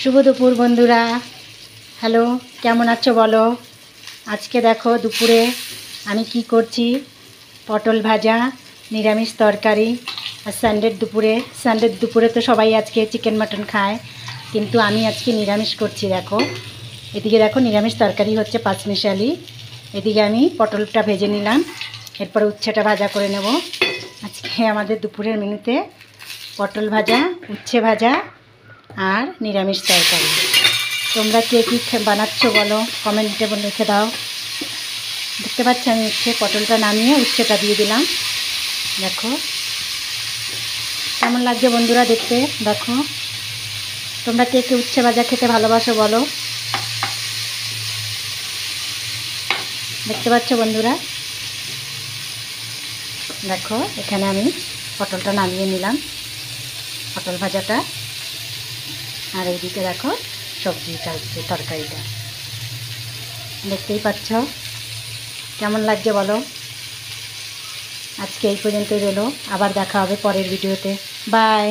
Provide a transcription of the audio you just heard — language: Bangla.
শুভ দুপুর বন্ধুরা। হ্যালো, কেমন আছো বলো। আজকে দেখো দুপুরে আমি কি করছি, পটল ভাজা, নিরামিষ তরকারি। আর সানডের দুপুরে তো সবাই আজকে চিকেন মাটন খায়, কিন্তু আমি আজকে নিরামিষ করছি। দেখো এদিকে দেখো নিরামিষ তরকারি হচ্ছে পাঁচমিশালি। এদিকে আমি পটলটা ভেজে নিলাম, এরপর উচ্ছেটা ভাজা করে নেব। আজকে আমাদের দুপুরের মেনুতে পটল ভাজা, উচ্ছে ভাজা আর নিরামিষ তরকারি। তোমরা কে কী বানাচ্ছো বলো, কমেন্টে লিখে দাও। দেখতে পাচ্ছি আমি পটলটা নামিয়ে উচ্ছেটা দিয়ে দিলাম। দেখো কেমন লাগছে বন্ধুরা দেখতে। দেখো তোমরা কে কে উচ্ছে ভাজা খেতে ভালোবাসো বলো। দেখতে পাচ্ছ বন্ধুরা, দেখো এখানে আমি পটলটা নামিয়ে নিলাম, পটল ভাজাটা। আর এইদিকে দেখো সবজিটা হচ্ছে, তরকারিটা। দেখতেই পাচ্ছ কেমন লাগছে বলো। আজকে এই পর্যন্তই রইলো, আবার দেখা হবে পরের ভিডিওতে। বাই।